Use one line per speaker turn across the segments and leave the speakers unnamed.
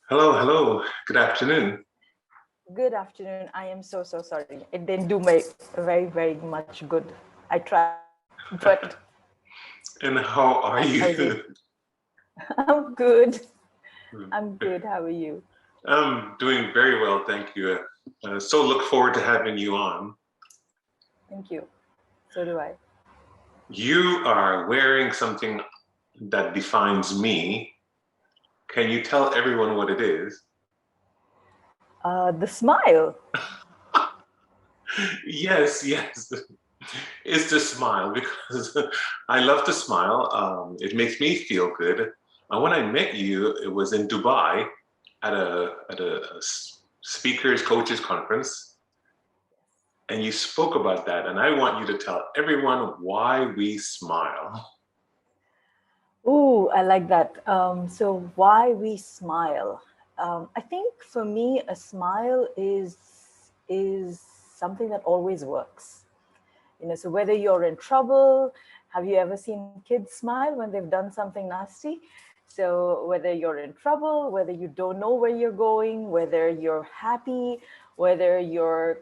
Hello, hello. Good afternoon.
Good afternoon. I am so sorry. It didn't do my very much good. I tried, but
And how are
how is you?
you?
I'm good. I'm good. How are you?
I'm doing very well, thank you. So look forward to having you on.
Thank you. So do I.
You are wearing something that defines me. Can you tell everyone what it is?
The smile.
Yes, yes. It's the smile because I love to smile. It makes me feel good. And when I met you, it was in Dubai at a speakers coaches conference. And you spoke about that, and I want you to tell everyone why we smile.
Ooh, I like that. So why we smile? I think for me, a smile is something that always works. So whether you're in trouble, have you ever seen kids smile when they've done something nasty? So whether you're in trouble, whether you don't know where you're going, whether you're happy, whether you're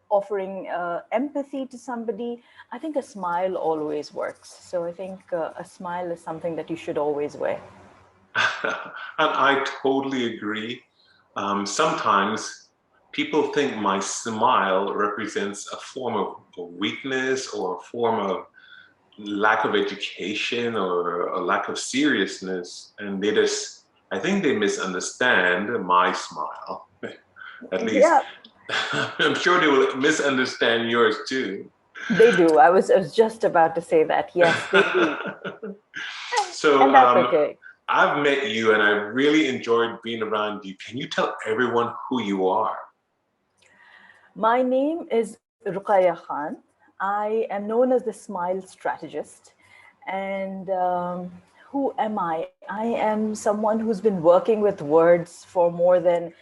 offering empathy to somebody, I think a smile always works. So I think a smile is something that you should always wear.
And I totally agree. Sometimes people think my smile represents a form of weakness or a form of lack of education or a lack of seriousness. And I think they misunderstand my smile. At least
Yeah,
I'm sure they will misunderstand yours too.
they do. I was just about to say that. Yes, they do.
So
And that's okay.
I've met you and I really enjoyed being around you. Can you tell everyone who you are?
My name is Ruqya Khan. I am known as the SMILE Strategist. And who am I? I am someone who's been working with words for more than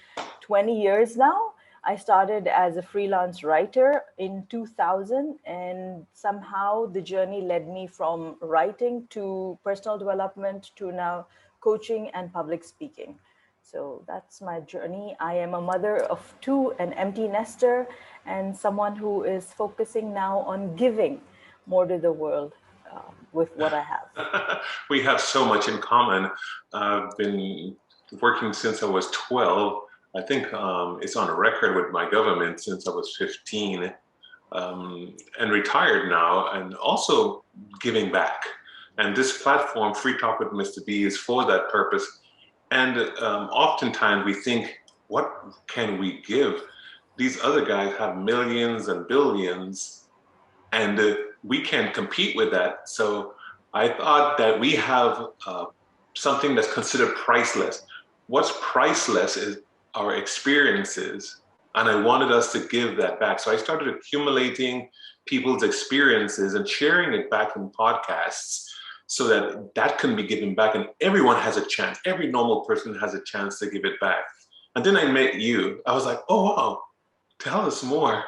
20 years now. I started as a freelance writer in 2000, and somehow the journey led me from writing to personal development to now coaching and public speaking. So that's my journey. I am a mother of two, an empty nester, and someone who is focusing now on giving more to the world with what I have.
We have so much in common. I've been working since I was 12. I think it's on a record with my government since I was 15, and retired now, and also giving back. And this platform, Free Talk with Mr. B, is for that purpose. And oftentimes we think, what can we give? These other guys have millions and billions, and we can't compete with that. So I thought that we have something that's considered priceless. What's priceless is our experiences, and I wanted us to give that back. So I started accumulating people's experiences and sharing it back in podcasts so that that can be given back, and everyone has a chance. Every normal person has a chance to give it back. And then I met you. I was like, oh wow, tell us more.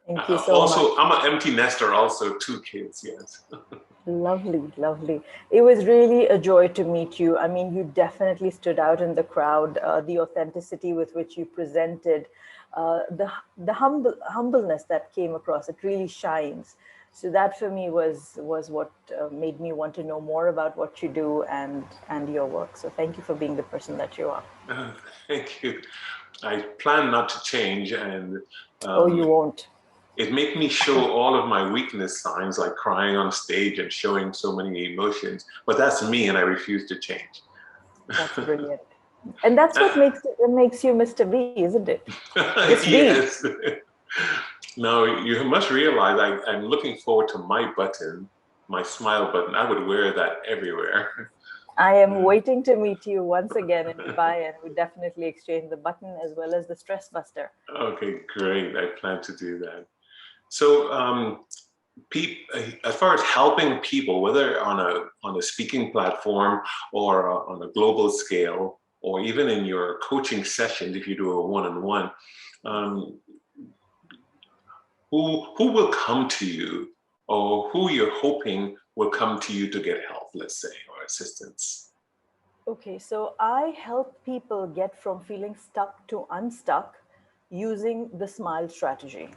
Thank you so
Also,
much.
I'm an empty nester, also, two kids, yes.
Lovely, lovely. It was really a joy to meet you. I mean, you definitely stood out in the crowd. The authenticity with which you presented, the humbleness that came across, it really shines. So that for me was what made me want to know more about what you do and your work. So thank you for being the person that you are.
Thank you. I plan not to change, and
Oh, you
um,
won't.
it made me show all of my weakness signs, like crying on stage and showing so many emotions. But that's me, and I refuse to change.
That's brilliant. And that's what makes you Mr. B, isn't it? Just be.
Yes. Now, you must realize I'm looking forward to my button, my smile button. I would wear that everywhere.
I am waiting to meet you once again in Dubai, and we definitely exchange the button as well as the stress buster.
Okay, great. I plan to do that. So, as far as helping people, whether on a speaking platform or on a global scale, or even in your coaching sessions, if you do a one-on-one, um, who will come to you, or who you're hoping will come to you to get help, let's say, or assistance?
Okay, so I help people get from feeling stuck to unstuck using the SMILE strategy.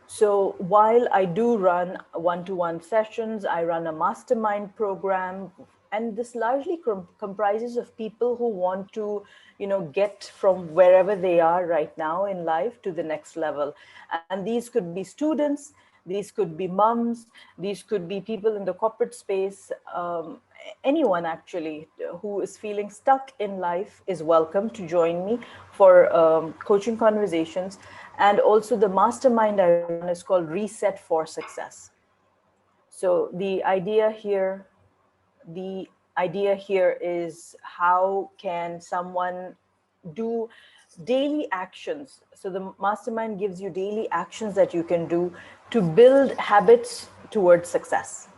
So while I do run one-to-one sessions, I run a mastermind program, and this largely comprises of people who want to, get from wherever they are right now in life to the next level. And these could be students, these could be moms, these could be people in the corporate space. Anyone actually who is feeling stuck in life is welcome to join me for coaching conversations. And also the mastermind I run is called Reset for Success. So the idea here is, how can someone do daily actions? So the mastermind gives you daily actions that you can do to build habits towards success.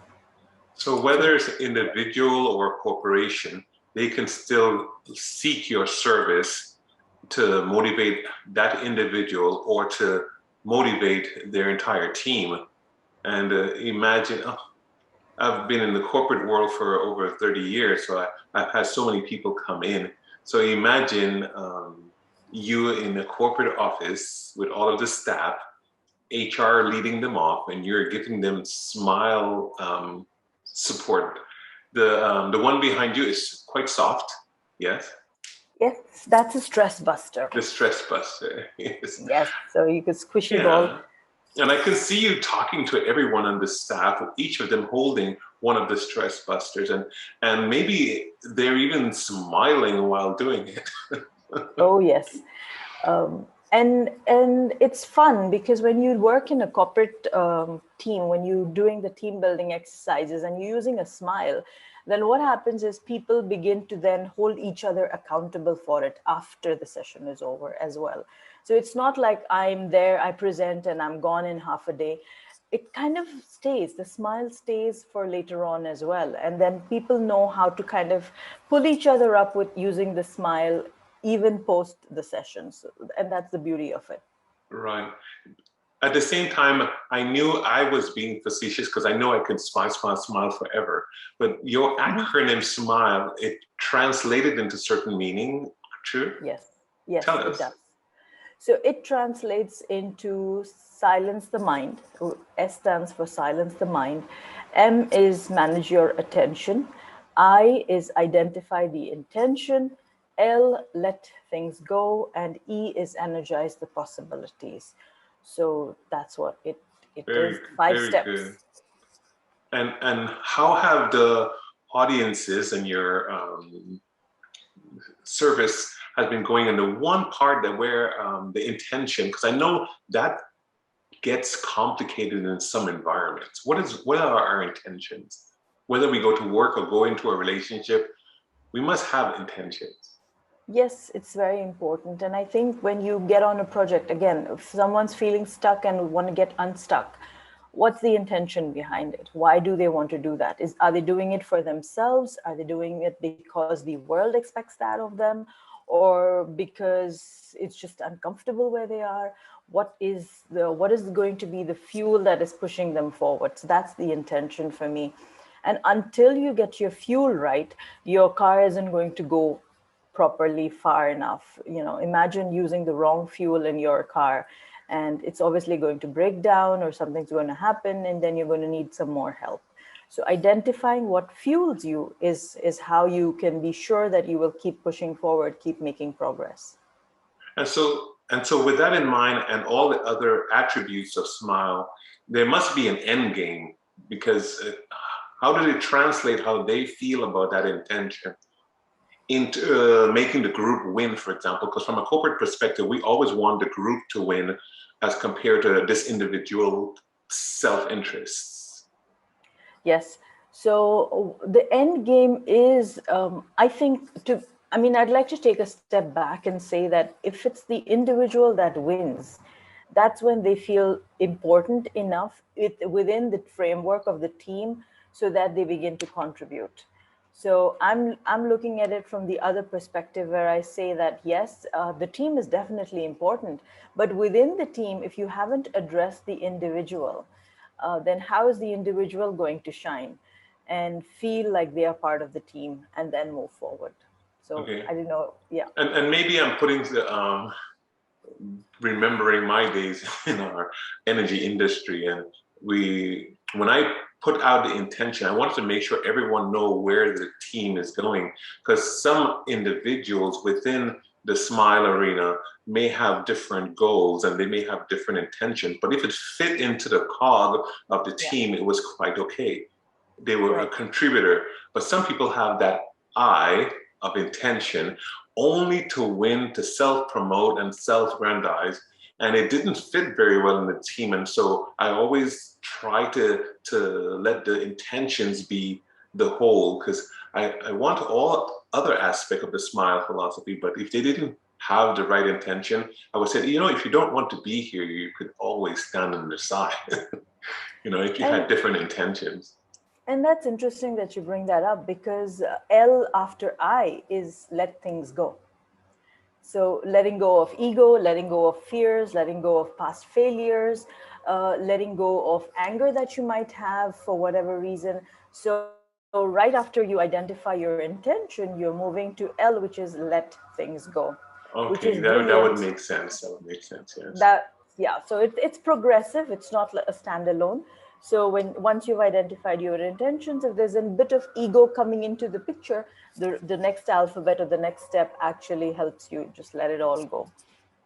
So whether it's individual or corporation, they can still seek your service to motivate that individual or to motivate their entire team. And imagine, oh, I've been in the corporate world for over 30 years, so I've had so many people come in. So imagine you in a corporate office with all of the staff, HR leading them off, and you're giving them SMILE support. The one behind you is quite soft, yes?
Yes, that's a stress buster.
The stress buster, yes.
Yes, so you could squishy ball.
Yeah. And I can see you talking to everyone on the staff, each of them holding one of the stress busters, and maybe they're even smiling while doing it.
Oh yes, and it's fun because when you work in a corporate team, when you're doing the team building exercises and you're using a smile, then what happens is people begin to then hold each other accountable for it after the session is over as well. So it's not like I'm there, I present, and I'm gone in half a day. It kind of stays, the smile stays for later on as well. And then people know how to kind of pull each other up with using the smile even post the sessions. And that's the beauty of it.
Right. At the same time, I knew I was being facetious because I know I could smile, smile, smile forever. But your acronym SMILE, it translated into certain meaning, true?
Yes, yes,
Tell
it
us.
does. So it translates into silence the mind. S stands for silence the mind. M is manage your attention. I is identify the intention. L, let things go. And E is energize the possibilities. So that's what it is. 5
Very
steps.
good. And how have the audiences and your service has been going in the one part that where the intention, because I know that gets complicated in some environments. What are our intentions? Whether we go to work or go into a relationship, we must have intentions.
Yes, it's very important. And I think when you get on a project, again, if someone's feeling stuck and want to get unstuck, what's the intention behind it? Why do they want to do that? Are they doing it for themselves? Are they doing it because the world expects that of them? Or because it's just uncomfortable where they are? What is going to be the fuel that is pushing them forward? So that's the intention for me. And until you get your fuel right, your car isn't going to go properly far enough. Imagine using the wrong fuel in your car, and it's obviously going to break down or something's going to happen, and then you're going to need some more help. So identifying what fuels you is how you can be sure that you will keep pushing forward, keep making progress.
And so with that in mind and all the other attributes of SMILE, there must be an end game, because how do they translate how they feel about that intention into making the group win, for example? Because from a corporate perspective, we always want the group to win as compared to this individual self-interests.
Yes. So the end game is, I think, I'd like to take a step back and say that if it's the individual that wins, that's when they feel important enough within the framework of the team so that they begin to contribute. So I'm looking at it from the other perspective, where I say that, yes, the team is definitely important, but within the team, if you haven't addressed the individual, then how is the individual going to shine and feel like they are part of the team and then move forward? So
Okay.
I didn't know. Yeah.
And maybe I'm putting the, remembering my days in our energy industry, and when I put out the intention, I wanted to make sure everyone know where the team is going, because some individuals within the SMILE arena may have different goals and they may have different intentions, but if it fit into the cog of the team, it was quite okay. They were a contributor, but some people have that eye of intention only to win, to self-promote and self-grandize, and it didn't fit very well in the team. And so I always try to let the intentions be the whole, because I want all other aspect of the SMILE philosophy, but if they didn't have the right intention, I would say, if you don't want to be here, you could always stand on the side. If you had different intentions.
And that's interesting that you bring that up, because L after I is let things go. So letting go of ego, letting go of fears, letting go of past failures, letting go of anger that you might have for whatever reason. So right after you identify your intention, you're moving to L, which is let things go.
Okay,
which is
that would make sense. That would make sense, yes.
So it's progressive. It's not a standalone. So once you've identified your intentions, if there's a bit of ego coming into the picture, the next alphabet or the next step actually helps you just let it all go.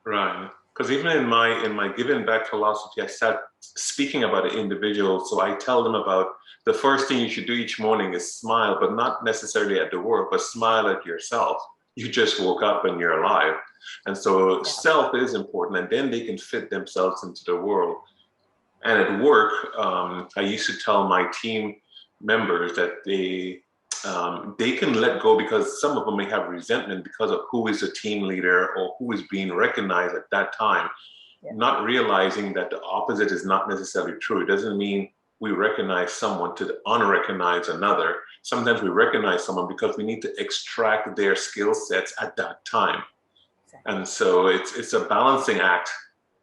Right. Because even in my giving back philosophy, I start speaking about an individual. So I tell them about the first thing you should do each morning is smile, but not necessarily at the work, but smile at yourself. You just woke up and you're alive. And so self is important, and then they can fit themselves into the world. And at work, I used to tell my team members that they can let go, because some of them may have resentment because of who is a team leader or who is being recognized at that time, not realizing that the opposite is not necessarily true. It doesn't mean we recognize someone to unrecognize another. Sometimes we recognize someone because we need to extract their skill sets at that time. And so it's a balancing act.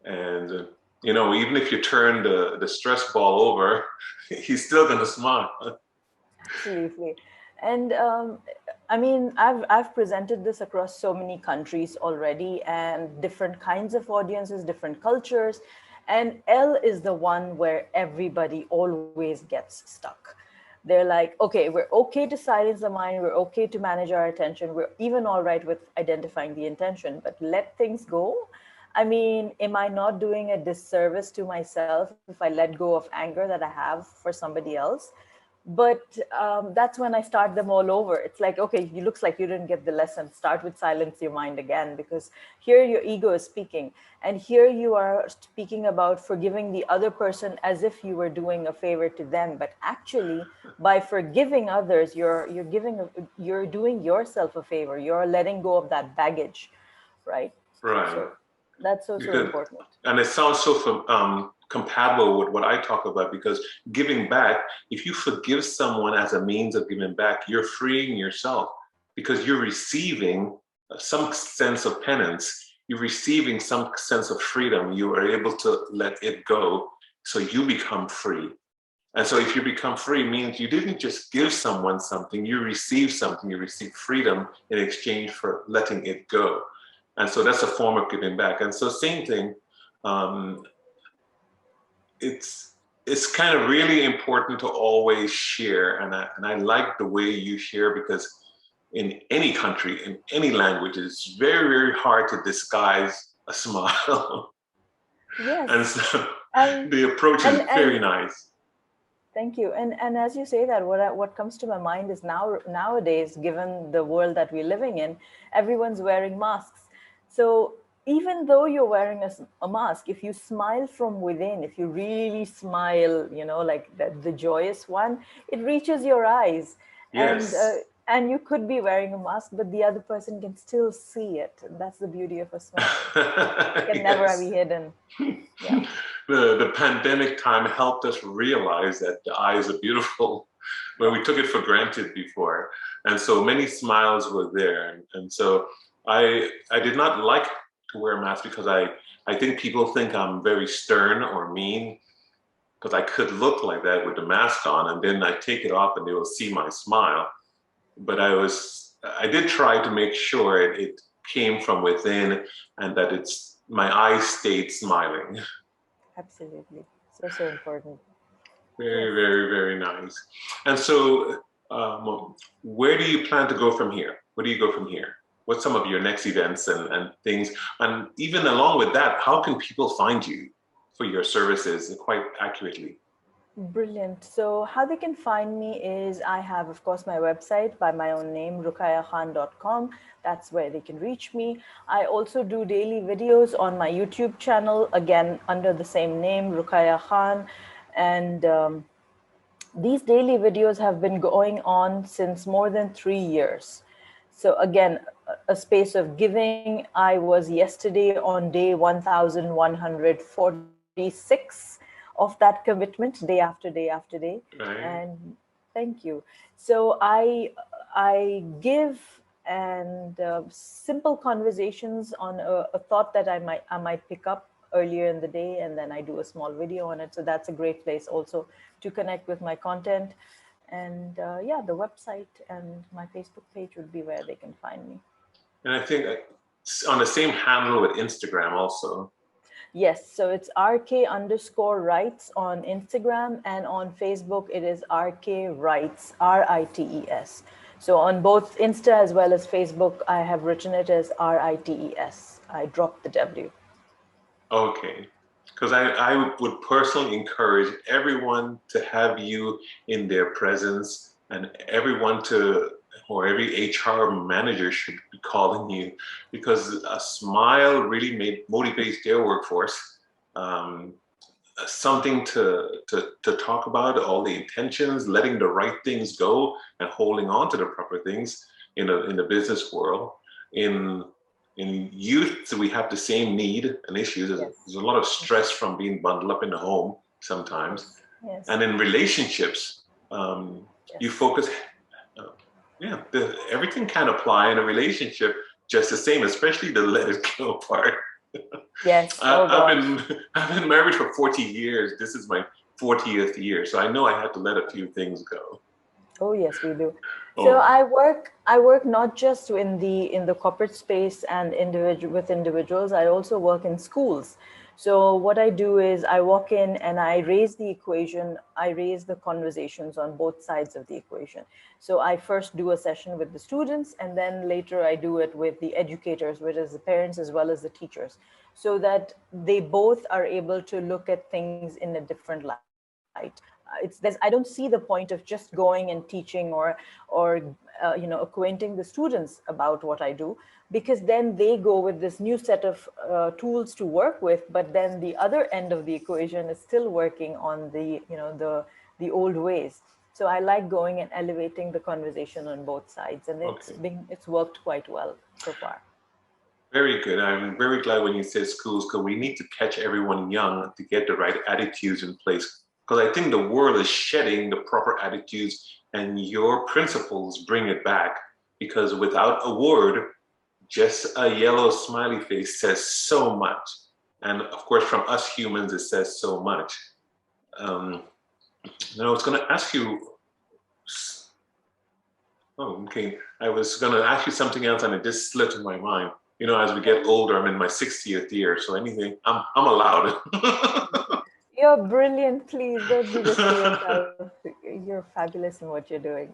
And even if you turn the stress ball over, he's still going to smile.
Absolutely. And I mean, I've presented this across so many countries already, and different kinds of audiences, different cultures. And L is the one where everybody always gets stuck. They're like, okay, we're okay to silence the mind, we're okay to manage our attention, we're even all right with identifying the intention, but let things go. I mean, am I not doing a disservice to myself if I let go of anger that I have for somebody else? But that's when I start them all over. It's like, okay, it looks like you didn't get the lesson. Start with silence your mind again, because here your ego is speaking. And here you are speaking about forgiving the other person as if you were doing a favor to them. But actually, by forgiving others, you're doing yourself a favor. You're letting go of that baggage, right?
Right.
So that's so important.
And it sounds so compatible with what I talk about, because giving back, if you forgive someone as a means of giving back, you're freeing yourself, because you're receiving some sense of penance. You're receiving some sense of freedom. You are able to let it go, so you become free. And so if you become free, means you didn't just give someone something, you receive something, you receive freedom in exchange for letting it go. And so that's a form of giving back. And so same thing, it's kind of really important to always share. And I like the way you share, because in any country, in any language, it's very, very hard to disguise a smile.
Yes.
And so the approach is very nice.
Thank you. And as you say that, what comes to my mind is nowadays, given the world that we're living in, everyone's wearing masks. So even though you're wearing a mask, if you smile from within, if you really smile, like the joyous one, it reaches your eyes.
Yes.
And you could be wearing a mask, but the other person can still see it. And that's the beauty of a smile. It can never be hidden. Yeah.
The pandemic time helped us realize that the eyes are beautiful, when we took it for granted before. And so many smiles were there. And so I did not like to wear a mask, because I think people think I'm very stern or mean, because I could look like that with the mask on, and then I take it off and they will see my smile. But I was I did try to make sure it came from within and that my eyes stayed smiling.
Absolutely. So, so important. Yes.
Very, very, very nice. And so, where do you plan to go from here? Where do you go from here? What's some of your next events and things? And even along with that, how can people find you for your services quite accurately?
Brilliant. So how they can find me is I have, of course, my website by my own name, ruqyakhan.com. That's where they can reach me. I also do daily videos on my YouTube channel, again, under the same name, Ruqya Khan. And these daily videos have been going on since more than 3 years. So again, a space of giving. I was yesterday on day 1146 of that commitment, day after day after day.
Right.
And thank you. So I give and simple conversations on a thought that I might pick up earlier in the day, and then I do a small video on it. So that's a great place also to connect with my content. And yeah, the website and my Facebook page would be where they can find me.
And I think on the same handle with Instagram also.
Yes, so it's RK_rights on Instagram, and on Facebook it is RK Rights, RITES. So on both Insta as well as Facebook, I have written it as RITES. I dropped the W.
Okay. Because I would personally encourage everyone to have you in their presence, and everyone or every HR manager should be calling you, because a smile really motivates their workforce. Something to talk about, all the intentions, letting the right things go, and holding on to the proper things in the business world. In youth, we have the same need and issues.
Yes.
There's a lot of stress from being bundled up in the home sometimes.
Yes.
And in relationships, you focus, everything can apply in a relationship just the same, especially the let it go part.
Yes.
I've been married for 40 years. This is my 40th year, so I know I had to let a few things go.
Oh yes, we do. So I work not just in the corporate space and with individuals. I also work in schools. So what I do is I walk in and I raise the equation. I raise the conversations on both sides of the equation. So I first do a session with the students, and then later I do it with the educators, which is the parents as well as the teachers, so that they both are able to look at things in a different light. I don't see the point of just going and teaching or acquainting the students about what I do, because then they go with this new set of tools to work with, but then the other end of the equation is still working on the old ways. So I like going and elevating the conversation on both sides, and it's worked quite well so far.
Very good. I'm very glad when you said schools, because we need to catch everyone young to get the right attitudes in place. Because I think the world is shedding the proper attitudes, and your principles bring it back. Because without a word, just a yellow smiley face says so much. And of course, from us humans, it says so much. Now I was going to ask you. Oh, okay. I was going to ask you something else, and it just slipped in my mind. You know, as we get older, I'm in my 60th year, so anything, I'm allowed.
You're brilliant. Please don't be this to yourself. You're fabulous in what you're doing.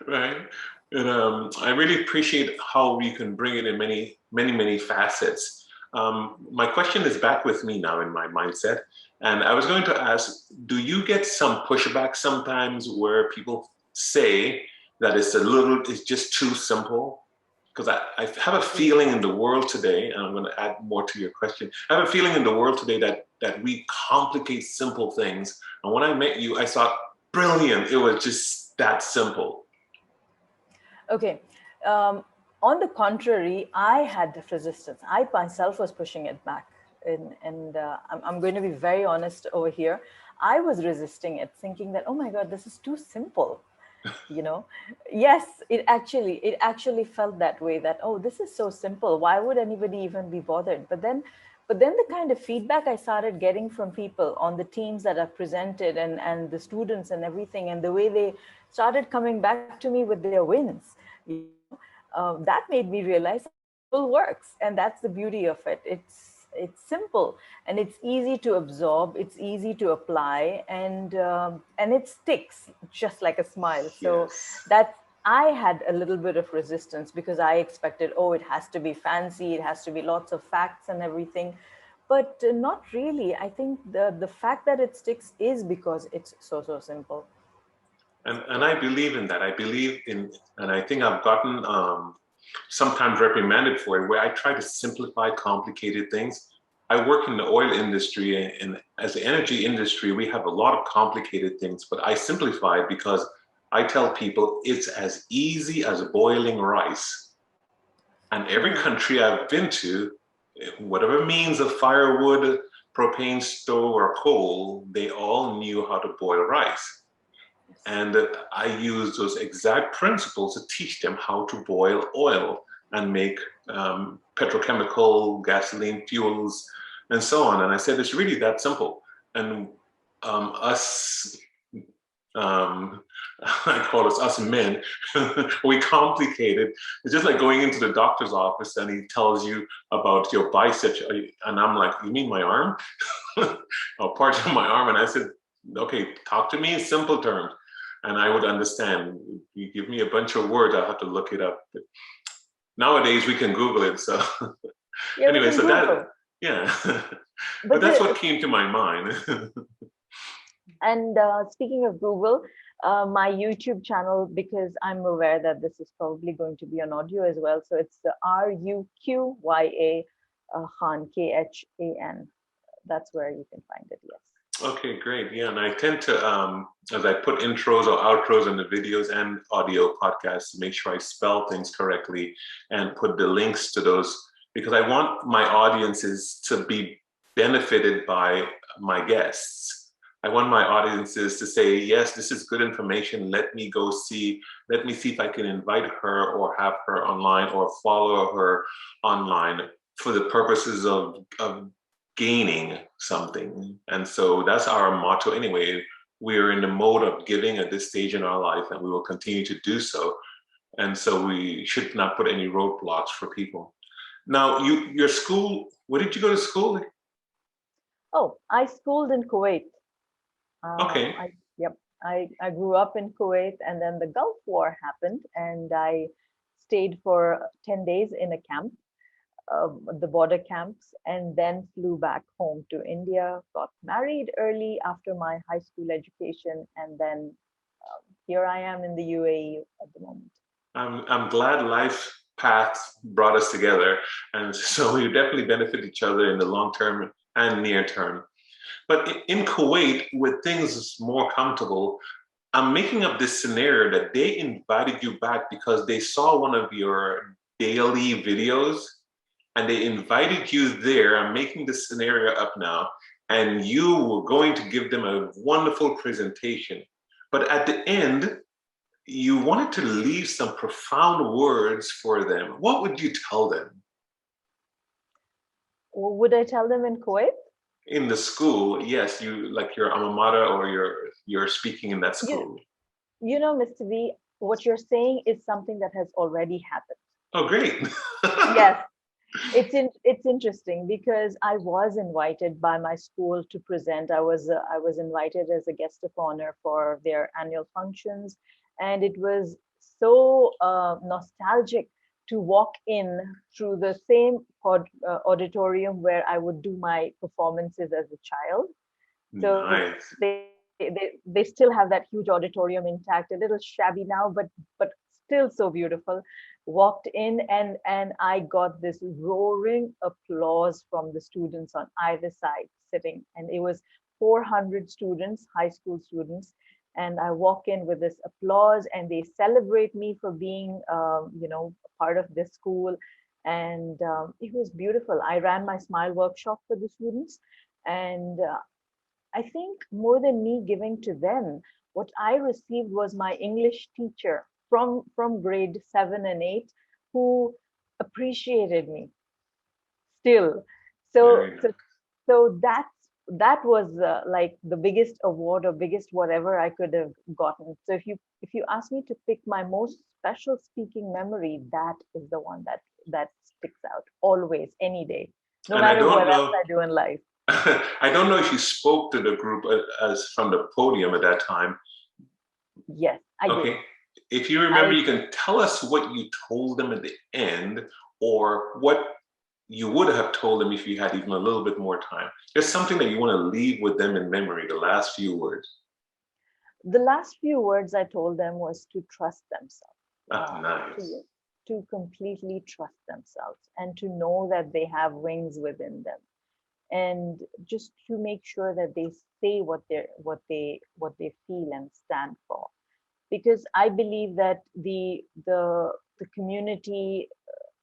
Right. And I really appreciate how we can bring it in many, many, many facets. My question is back with me now in my mindset. And I was going to ask, do you get some pushback sometimes where people say that it's just too simple? Because I have a feeling in the world today, and I'm going to add more to your question. I have a feeling in the world today that we complicate simple things. And when I met you, I thought, brilliant. It was just that simple.
Okay. On the contrary, I had this resistance. I myself was pushing it back. And I'm going to be very honest over here. I was resisting it, thinking that, oh my God, this is too simple. Yes, it actually felt that way, that, oh, this is so simple. Why would anybody even be bothered? But then the kind of feedback I started getting from people on the teams that I've presented and the students and everything, and the way they started coming back to me with their wins, that made me realize it works, and that's the beauty of it. It's simple and it's easy to absorb. It's easy to apply, and it sticks just like a smile. So
Yes.
that I had a little bit of resistance because I expected, oh, it has to be fancy, it has to be lots of facts and everything, but not really. I think the fact that it sticks is because it's so simple.
And I believe in that. I believe in, and I think I've gotten sometimes reprimanded for it, where I try to simplify complicated things. I work in the oil industry, and as the energy industry, we have a lot of complicated things, but I simplify it because I tell people it's as easy as boiling rice. And every
Hmm.
country I've been to, whatever means of firewood, propane stove, or coal, they all knew how to boil rice.
Yes.
And I use those exact principles to teach them how to boil oil and make petrochemical, gasoline fuels, and so on. And I said, it's really that simple. And us, um, I call us men, we complicate it. It's just like going into the doctor's office and he tells you about your biceps. And I'm like, you mean my arm? Or part of my arm. And I said, okay, talk to me in simple terms. And I would understand. You give me a bunch of words, I'll have to look it up. But nowadays we can Google it. So
Yeah, we
anyway,
can
so that,
Google.
yeah. But
But
that's what came to my mind.
and speaking of Google, my YouTube channel, because I'm aware that this is probably going to be on audio as well. So it's the Ruqya Khan, Khan. That's where you can find it. Yes.
Okay, great. Yeah, and I tend to, as I put intros or outros in the videos and audio podcasts, to make sure I spell things correctly and put the links to those, because I want my audiences to be benefited by my guests. I want my audiences to say, yes, this is good information. Let me see if I can invite her or have her online or follow her online for the purposes of gaining something. And so that's our motto anyway. We're in the mode of giving at this stage in our life, and we will continue to do so. And so we should not put any roadblocks for people. Now, your school, where did you go to school?
Oh, I schooled in Kuwait.
Okay.
Yep, I grew up in Kuwait, and then the Gulf War happened, and I stayed for 10 days in a camp, the border camps, and then flew back home to India, got married early after my high school education, and then here I am in the UAE at the moment.
I'm glad life paths brought us together. And so we definitely benefit each other in the long term and near term. But in Kuwait, with things more comfortable, I'm making up this scenario that they invited you back because they saw one of your daily videos and they invited you there. I'm making this scenario up now, and you were going to give them a wonderful presentation. But at the end, you wanted to leave some profound words for them. What would you tell them?
Would I tell them in Kuwait?
In the school, yes, you like your alma mater or you're speaking in that
You,
school.
you know, Mr. V, what you're saying is something that has already happened.
Oh, great.
Yes, it's interesting because I was invited by my school to present. I was invited as a guest of honor for their annual functions, and it was so nostalgic to walk in through the same auditorium where I would do my performances as a child. So
Nice.
they still have that huge auditorium intact, a little shabby now, but still so beautiful. Walked in, and I got this roaring applause from the students on either side sitting, and it was 400 students, high school students. And I walk in with this applause, and they celebrate me for being, part of this school. And it was beautiful. I ran my Smile workshop for the students, and I think more than me giving to them, what I received was my English teacher from grade 7 and 8, who appreciated me still. So
Very nice.
so so that's that was like the biggest award or biggest whatever I could have gotten. So if you ask me to pick my most special speaking memory, that is the one that sticks out always, any day, no
And I
matter
don't
what else
know,
I do in life.
I don't know if you spoke to the group as from the podium at that time.
Yes, I did.
Okay. If you remember, you can tell us what you told them at the end, or what you would have told them if you had even a little bit more time. There's something that you want to leave with them in memory, the last few words.
The last few words I told them was to trust themselves,
Ah, nice.
to completely trust themselves and to know that they have wings within them, and just to make sure that they say what they feel and stand for, because I believe that the community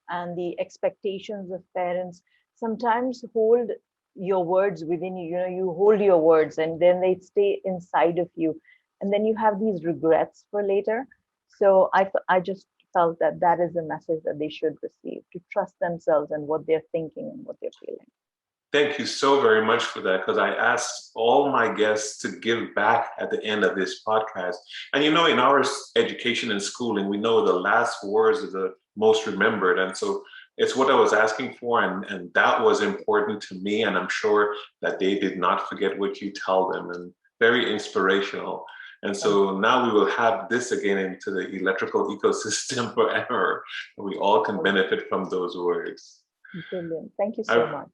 and the expectations of parents sometimes hold your words within you. You know, you hold your words and then they stay inside of you, and then you have these regrets for later. So I just felt that that is the message that they should receive, to trust themselves and what they're thinking and what they're feeling.
Thank you so very much for that, because I asked all my guests to give back at the end of this podcast. And you know, in our education and schooling, we know the last words are the most remembered. And so it's what I was asking for. And that was important to me. And I'm sure that they did not forget what you tell them, and very inspirational. And so now we will have this again into the electrical ecosystem forever. And we all can benefit from those words.
Brilliant. Thank you so much.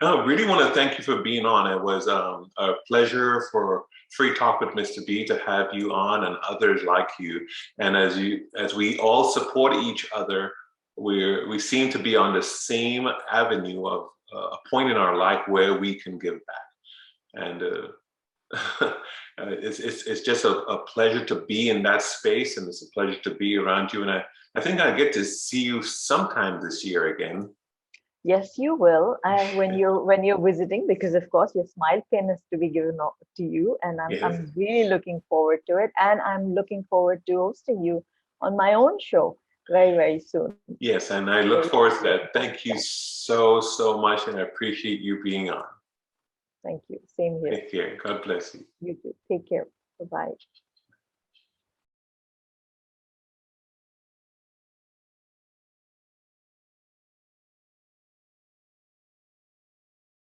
I really want to thank you for being on. It was a pleasure for Free Talk with Mr. B to have you on, and others like you. And as we all support each other, we seem to be on the same avenue of a point in our life where we can give back. And it's just a pleasure to be in that space, and it's a pleasure to be around you. And I think I get to see you sometime this year again.
Yes, you will. When you're visiting, because of course your smile pin is to be given to you, and I'm
Yes.
I'm really looking forward to it, and I'm looking forward to hosting you on my own show very, very soon.
Yes, and I look forward to that. Thank you so much, and I appreciate you being on.
Thank you. Same here.
Take care. God bless you.
You too. Take care. Bye-bye.